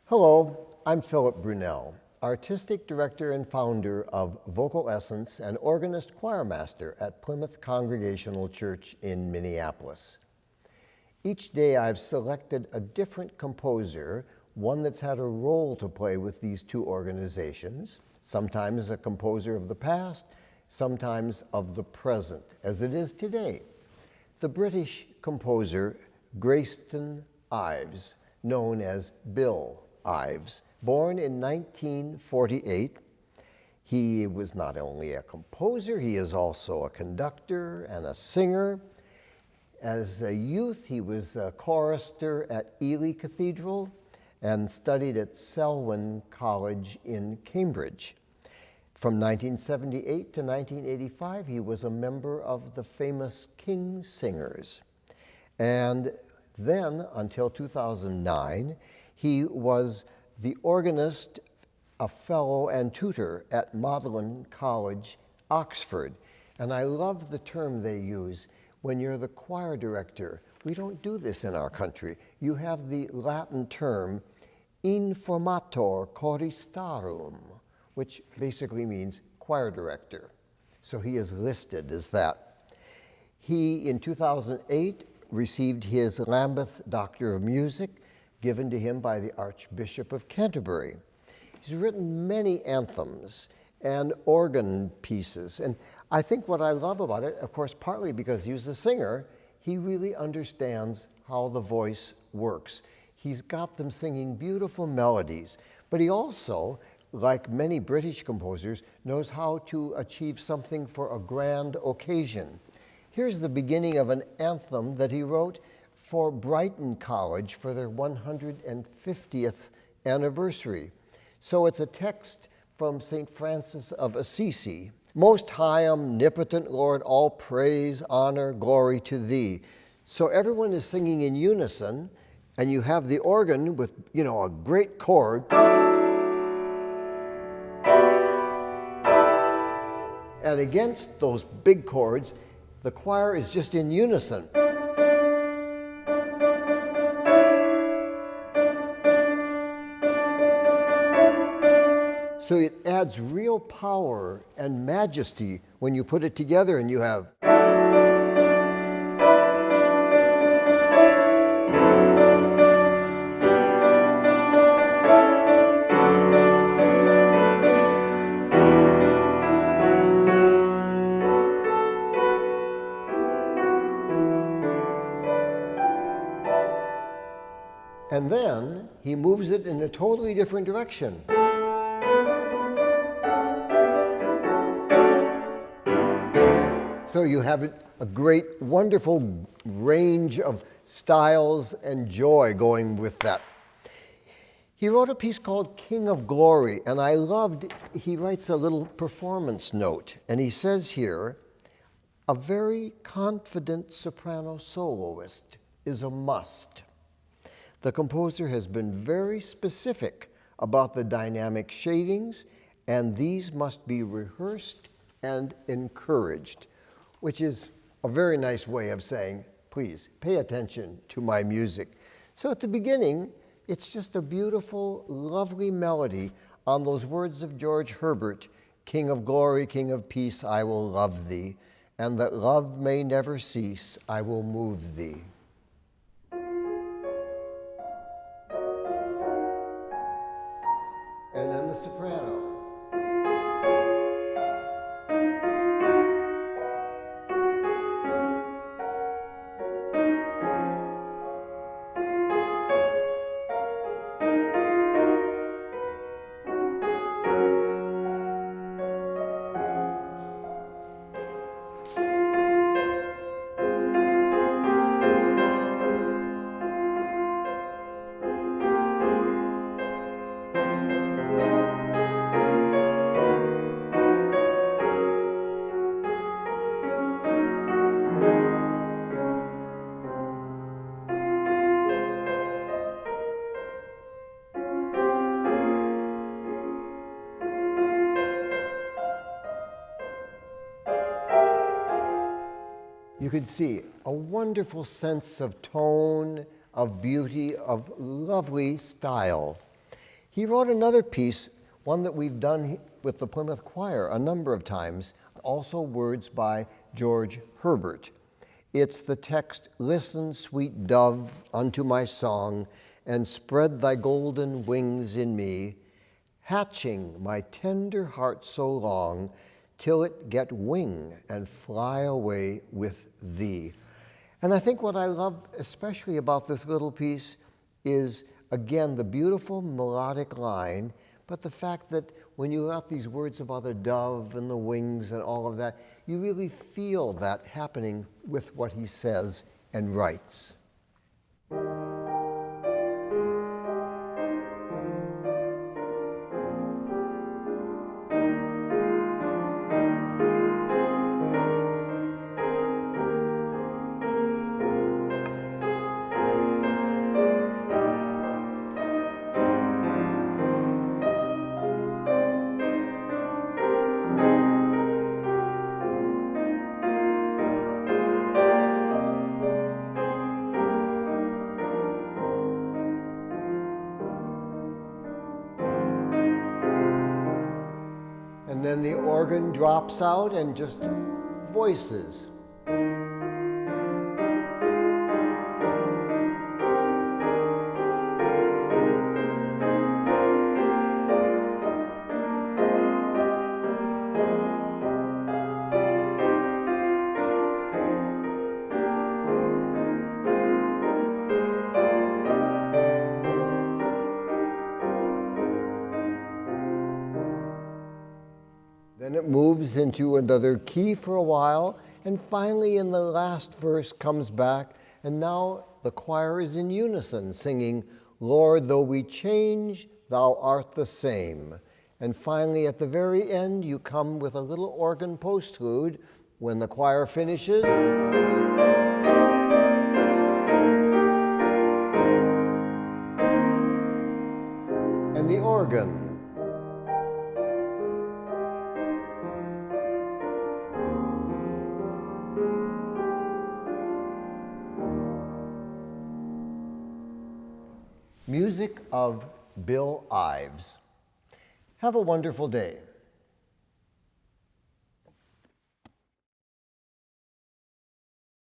Hello, I'm Philip Brunelle, Artistic Director and founder of VocalEssence and organist choirmaster at Plymouth Congregational Church in Minneapolis. Each day I've selected a different composer, one that's had a role to play with these two organizations, sometimes a composer of the past, sometimes of the present, as it is today. The British composer Grayston Ives, known as Bill Ives, born in 1948. He was not only a composer, he is also a conductor and a singer. As a youth, he was a chorister at Ely Cathedral and studied at Selwyn College in Cambridge. From 1978 to 1985, he was a member of the famous King Singers. And then, until 2009, he was the organist, a fellow and tutor at Magdalen College, Oxford. And I love the term they use when you're the choir director. We don't do this in our country. You have the Latin term informator choristarum, which basically means choir director. So he is listed as that. He, in 2008, received his Lambeth Doctor of Music, given to him by the Archbishop of Canterbury. He's written many anthems and organ pieces. And I think what I love about it, of course, partly because he's a singer, he really understands how the voice works. He's got them singing beautiful melodies, but he also, like many British composers, knows how to achieve something for a grand occasion. Here's the beginning of an anthem that he wrote for Brighton College for their 150th anniversary. So it's a text from St. Francis of Assisi. Most high, omnipotent Lord, all praise, honor, glory to thee. So everyone is singing in unison, and you have the organ with, a great chord. And against those big chords, the choir is just in unison. So it adds real power and majesty when you put it together and you have. And then he moves it in a totally different direction. So you have a great, wonderful range of styles and joy going with that. He wrote a piece called King of Glory, and I loved, he writes a little performance note, and he says here, a very confident soprano soloist is a must. The composer has been very specific about the dynamic shadings, and these must be rehearsed and encouraged, which is a very nice way of saying, please pay attention to my music. So at the beginning, it's just a beautiful, lovely melody on those words of George Herbert, King of glory, King of peace, I will love thee, and that love may never cease, I will move thee. And then the soprano. You could see a wonderful sense of tone, of beauty, of lovely style. He wrote another piece, one that we've done with the Plymouth Choir a number of times, also words by George Herbert. It's the text, "Listen, sweet dove, unto my song, and spread thy golden wings in me, hatching my tender heart so long, till it get wing and fly away with thee." And I think what I love especially about this little piece is, again, the beautiful melodic line, but the fact that when you got these words about a dove and the wings and all of that, you really feel that happening with what he says and writes. And then the organ drops out and just voices. Then it moves into another key for a while, and finally in the last verse comes back, and now the choir is in unison singing, "Lord, though we change, thou art the same." And finally at the very end you come with a little organ postlude when the choir finishes. And the organ. Music of Bill Ives. Have a wonderful day.